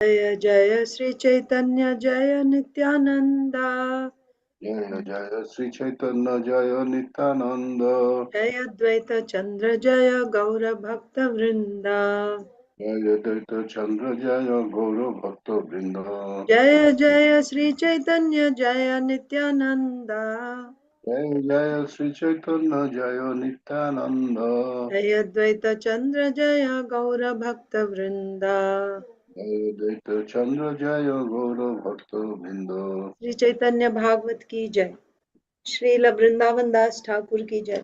जय जय श्री चैतन्य जय नित्यानंदा। जय जय श्री चैतन्य जय नित्यानंद। जय अद्वैत चंद्र जय गौर भक्त वृंदा। जय अद्वैत चंद्र जय गौर भक्त वृंद। जय जय श्री चैतन्य जय नित्यानंदा। जय जय श्री चैतन्य जय नित्यानंद। जय अद्वैत चंद्र जय गौर भक्त वृंदा। जय अद्वैत चंद्र जय गौर भक्त वृंद। श्री चैतन्य भागवत की जय। श्रील वृंदावन दास ठाकुर की जय।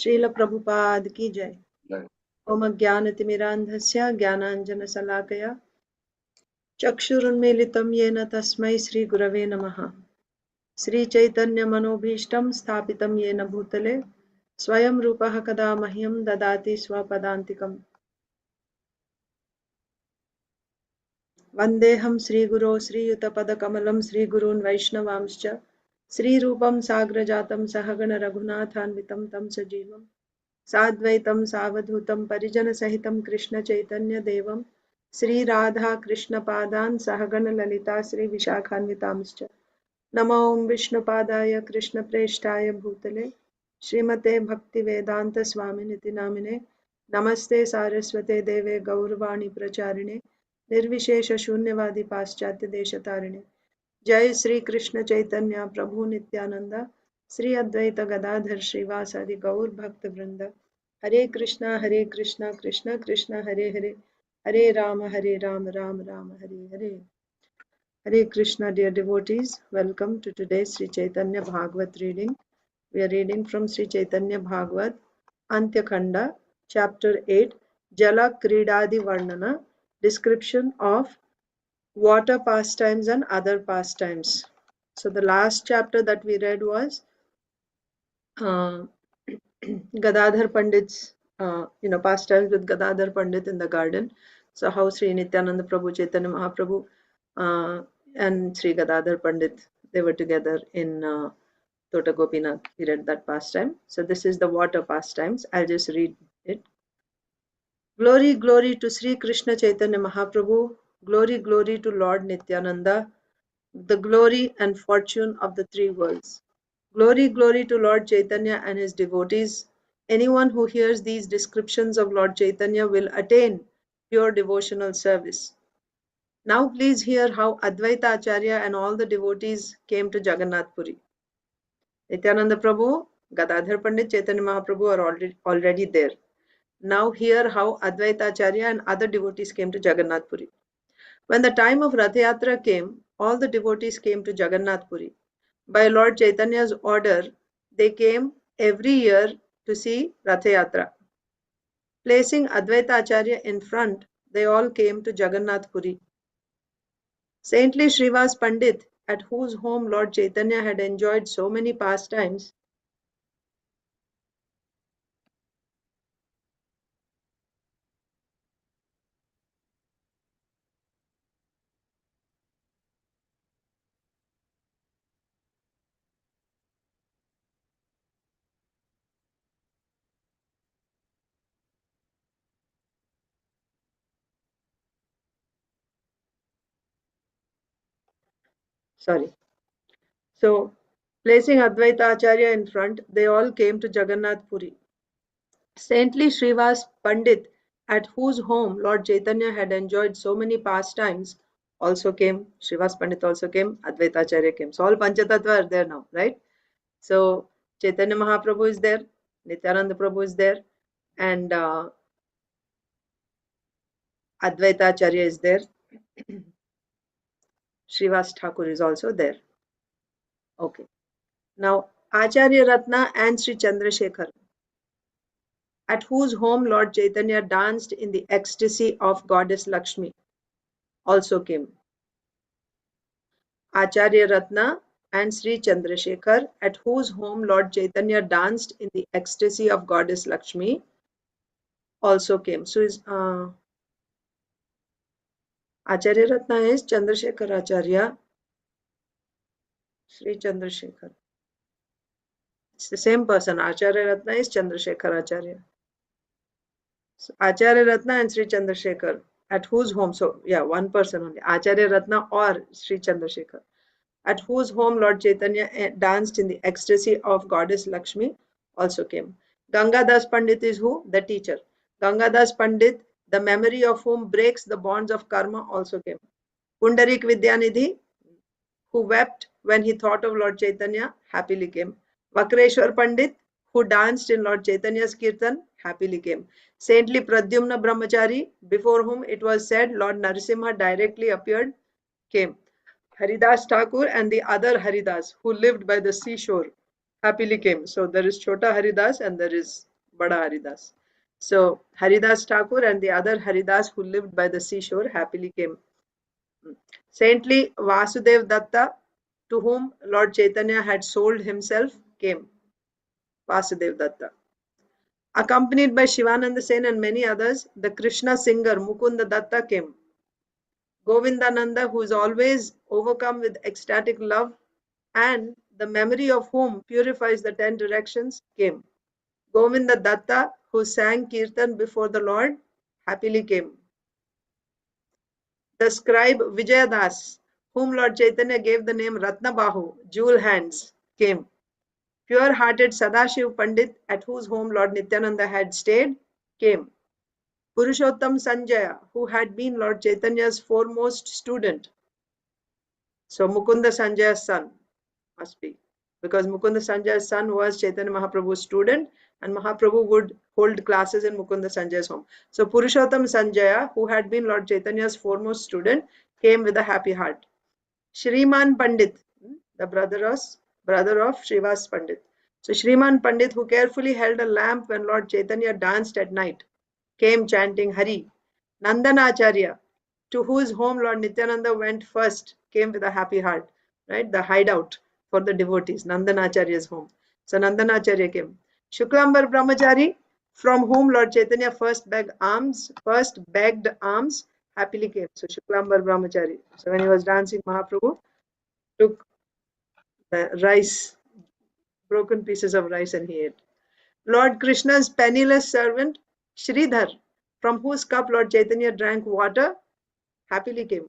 श्रील प्रभुपाद की जय। जय ओम ज्ञानतिमिरान्धस्य ज्ञानाञ्जनशलाकया चक्षुरुन्मीलितं येन तस्मै श्रीगुरवे नमः। श्रीचैतन्यमनोभीष्टं स्थापितं येन भूतले स्वयं रूपः कदा मह्यं ददाति स्वपदान्तिकम्। वन्देऽहं श्रीगुरो श्रीयुतपदकमलं श्रीगुरून् वैष्णवांश्च श्रीरूपं साग्रजातं सहगण रघुनाथान्वितं तं सजीवं साद्वैतं सावधूतं परिजनसहितं कृष्णचैतन्यदेवं श्रीराधाकृष्णपादान् सहगण ललिता श्रीविशाखान्वितांश्च नमो विष्णुपादाय कृष्णप्रेष्ठाय भूतले श्रीमते भक्तिवेदांत स्वामिनिति नामिने नमस्ते सारस्वते देवे गौरवाणी प्रचारिणे निर्विशेष शून्यवादी पाश्चात्य देशतारिणे जय श्री कृष्ण चैतन्य प्रभु नित्यानंद श्री अद्वैत गदाधर श्रीवासादि गौर भक्त वृंद। हरे कृष्णा कृष्ण कृष्ण हरे हरे, हरे Ram Ram Ram Hare Hare. Hare Krishna, dear devotees. Welcome to today's Sri Chaitanya Bhagavat reading. We are reading from Sri Chaitanya Bhagavat, Antya Khanda, Chapter 8, Jala Kridadi Varnana, description of water pastimes and other pastimes. So the last chapter that we read was uh, Gadadhar Pandit's, pastimes with Gadadhar Pandit in the garden. So how Sri Nityananda Prabhu, Chaitanya Mahaprabhu, and Sri Gadadhar Pandit, they were together in Tota Gopinath. We read that pastime. So this is the water pastimes. I'll just read it. Glory, glory to Sri Krishna Chaitanya Mahaprabhu. Glory, glory to Lord Nityananda, the glory and fortune of the three worlds. Glory, glory to Lord Chaitanya and his devotees. Anyone who hears these descriptions of Lord Chaitanya will attain pure devotional service. Now please hear how Advaita Acharya and all the devotees came to Jagannath Puri. Nityananda Prabhu, Gadadhar Pandit, Chaitanya Mahaprabhu are already there. Now hear how Advaita Acharya and other devotees came to Jagannath Puri. When the time of Rath Yatra came, all the devotees came to Jagannath Puri. By Lord Chaitanya's order, they came every year to see Rath Yatra. Placing Advaita Acharya in front, they all came to Jagannath Puri. Saintly Srivas Pandit, at whose home Lord Chaitanya had enjoyed so many pastimes, sorry. So, placing Advaita Acharya in front, they all came to Jagannath Puri. Saintly Srivas Pandit, at whose home Lord Chaitanya had enjoyed so many pastimes, also came. Srivas Pandit also came. Advaita Acharya came. So all Panchatattva are there now, right? So Chaitanya Mahaprabhu is there. Nityananda Prabhu is there. And Advaita Acharya is there. Srivas Thakur is also there. Okay. Now Acharya Ratna and Sri Chandrasekhar, at whose home Lord Chaitanya danced in the ecstasy of Goddess Lakshmi, also came. Acharya Ratna and Sri Chandrasekhar, at whose home Lord Chaitanya danced in the ecstasy of Goddess Lakshmi, also came. So is Acharya Ratna is Chandrasekhar Acharya, Sri Chandrasekhar. It's the same person. Acharya Ratna is Chandrasekhar Acharya. So Acharya Ratna and Sri Chandrasekhar. at whose home, so yeah, one person only, Acharya Ratna or Sri Chandrasekhar, at whose home Lord Chaitanya danced in the ecstasy of goddess Lakshmi, also came. Gangadas Pandit is who? The teacher. Gangadas Pandit, the memory of whom breaks the bonds of karma, also came. Pundarik Vidyanidhi, who wept when he thought of Lord Chaitanya, happily came. Vakreshwar Pandit, who danced in Lord Chaitanya's kirtan, happily came. Saintly Pradyumna Brahmachari, before whom it was said Lord Narasimha directly appeared, came. Haridas Thakur and the other Haridas who lived by the seashore happily came. So there is Chota Haridas and there is Bada Haridas. So Haridas Thakur and the other Haridas who lived by the seashore happily came. Saintly Vasudev Datta, to whom Lord Chaitanya had sold himself, came. Vasudev Datta. Accompanied by Shivananda Sen and many others, the Krishna singer Mukunda Datta came. Govindananda, who is always overcome with ecstatic love and the memory of whom purifies the 10 directions, came. Govinda Datta, who sang Kirtan before the Lord, happily came. The scribe Vijayadas, whom Lord Chaitanya gave the name Ratnabahu, jewel hands, came. Pure-hearted Sadashiv Pandit, at whose home Lord Nityananda had stayed, came. Purushottam Sanjaya, who had been Lord Chaitanya's foremost student. So Mukunda Sanjaya's son must be, because Mukunda Sanjaya's son was Chaitanya Mahaprabhu's student, and Mahaprabhu would hold classes in Mukunda Sanjaya's home. So Purushottam Sanjaya, who had been Lord Chaitanya's foremost student, came with a happy heart. Shriman Pandit, the brother of Srivas Pandit. So Shriman Pandit, who carefully held a lamp when Lord Chaitanya danced at night, came chanting Hari. Nandanacharya, to whose home Lord Nityananda went first, came with a happy heart, right? The hideout for the devotees, Nandanacharya's home. So Nandanacharya came. Shuklambar Brahmachari, from whom Lord Chaitanya first begged alms, happily came. So Shuklambar Brahmachari. So when he was dancing, Mahaprabhu took the rice, broken pieces of rice, and he ate. Lord Krishna's penniless servant, Sridhar, from whose cup Lord Chaitanya drank water, happily came.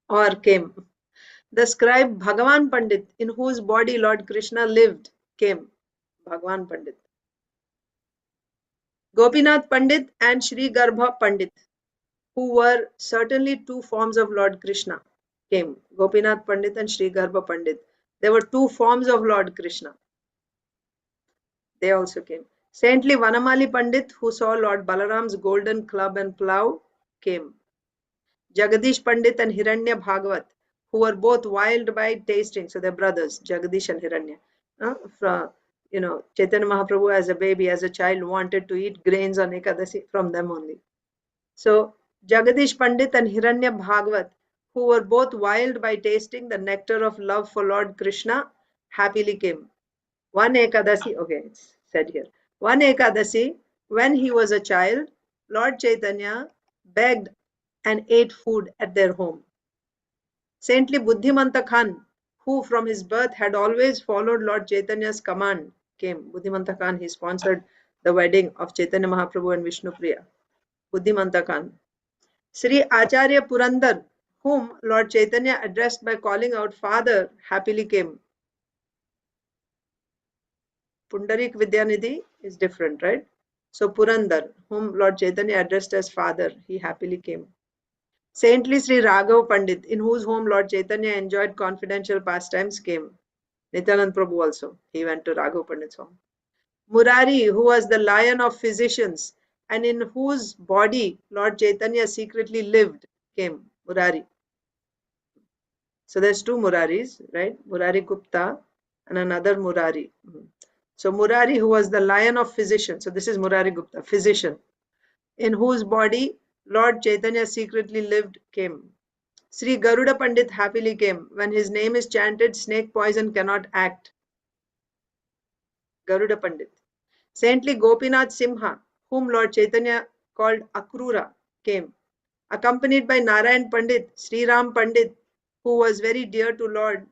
The scribe Bhagavan Pandit, in whose body Lord Krishna lived, came. Bhagavan Pandit. Gopinath Pandit and Sri Garbha Pandit, who were certainly two forms of Lord Krishna, came. Gopinath Pandit and Sri Garbha Pandit. There were two forms of Lord Krishna. They also came. Saintly Vanamali Pandit, who saw Lord Balaram's golden club and plough, came. Jagadish Pandit and Hiranya Bhagavat, who were both wild by tasting, so they're brothers, Jagadish and Hiranya. Chaitanya Mahaprabhu as a baby, as a child, wanted to eat grains on Ekadasi from them only. So Jagadish Pandit and Hiranya Bhagavat, who were both wild by tasting the nectar of love for Lord Krishna, happily came. One Ekadasi, okay, it's said here. One Ekadasi, when he was a child, Lord Chaitanya begged and ate food at their home. Saintly Buddhimanta Khan, who from his birth had always followed Lord Chaitanya's command, came. Buddhimanta Khan, he sponsored the wedding of Chaitanya Mahaprabhu and Vishnu Priya. Buddhimanta Khan. Sri Acharya Purandar, whom Lord Chaitanya addressed by calling out Father, happily came. Pundarik Vidyanidhi is different, right? So Purandar, whom Lord Chaitanya addressed as Father, he happily came. Saintly Sri Raghav Pandit, in whose home Lord Chaitanya enjoyed confidential pastimes, came. Nityanand Prabhu also, he went to Raghav Pandit's home. Murari, who was the lion of physicians, and in whose body Lord Chaitanya secretly lived, came. Murari. So there's two Muraris, right? Murari Gupta and another Murari. So Murari, who was the lion of physicians. So this is Murari Gupta, physician, in whose body Lord Chaitanya secretly lived, came. Sri Garuda Pandit happily came. When his name is chanted, snake poison cannot act. Garuda Pandit. Saintly Gopinath Simha, whom Lord Chaitanya called Akrura, came. Accompanied by Narayan Pandit, Sri Ram Pandit, who was very dear to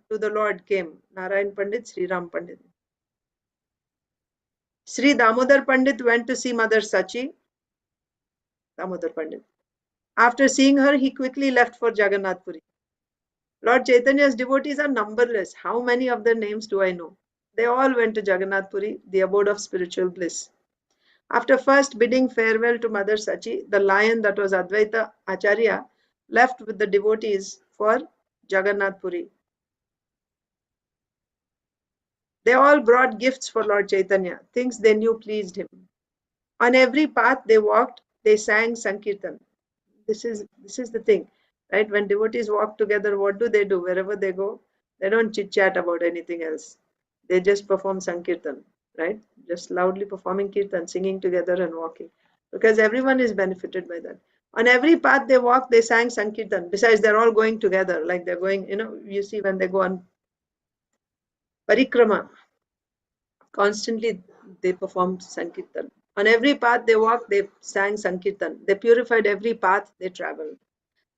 the Lord, came. Narayan Pandit, Sri Ram Pandit. Sri Damodar Pandit went to see Mother Sachi. Damodar Pandit. After seeing her, he quickly left for Jagannath Puri. Lord Chaitanya's devotees are numberless. How many of their names do I know? They all went to Jagannath Puri, the abode of spiritual bliss. After first bidding farewell to Mother Sachi, the lion that was Advaita Acharya left with the devotees for Jagannath Puri. They all brought gifts for Lord Chaitanya, things they knew pleased him. On every path they walked, they sang Sankirtan. This is the thing, right? When devotees walk together, what do? Wherever they go, they don't chit chat about anything else. They just perform Sankirtan, right? Just loudly performing Kirtan, singing together and walking. Because everyone is benefited by that. On every path they walk, they sang Sankirtan. Besides, they're all going together, like they're going, you see when they go on parikrama, constantly they performed Sankirtan. On every path they walked, they sang Sankirtan. They purified every path they traveled.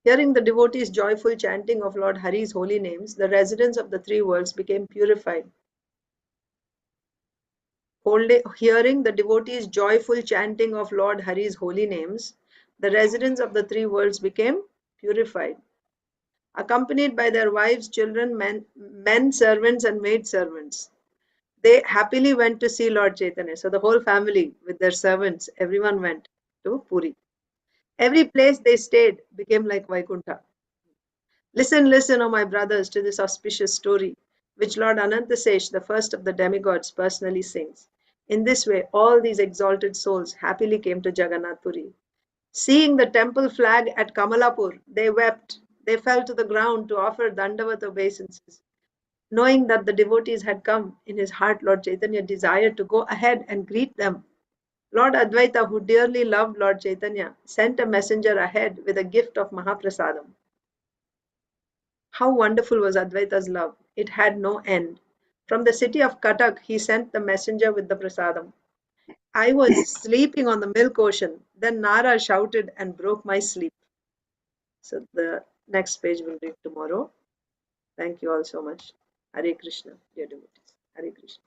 Hearing the devotees' joyful chanting of Lord Hari's holy names, the residents of the three worlds became purified. Hearing the devotees' joyful chanting of Lord Hari's holy names, the residents of the three worlds became purified. Accompanied by their wives, children, men servants, and maid servants, they happily went to see Lord Chaitanya. So the whole family with their servants, everyone went to Puri. Every place they stayed became like Vaikuntha. Listen, listen, O my brothers, to this auspicious story, which Lord Anantasesh, the first of the demigods, personally sings. In this way, all these exalted souls happily came to Jagannath Puri. Seeing the temple flag at Kamalapur, they wept. They fell to the ground to offer Dandavat obeisances. Knowing that the devotees had come, in his heart Lord Chaitanya desired to go ahead and greet them. Lord Advaita, who dearly loved Lord Chaitanya, sent a messenger ahead with a gift of Mahaprasadam. How wonderful was Advaita's love! It had no end. From the city of Cuttack, he sent the messenger with the prasadam. I was sleeping on the milk ocean. Then Nara shouted and broke my sleep. So the next page we'll read tomorrow. Thank you all so much. Hare Krishna, dear devotees. Hare Krishna.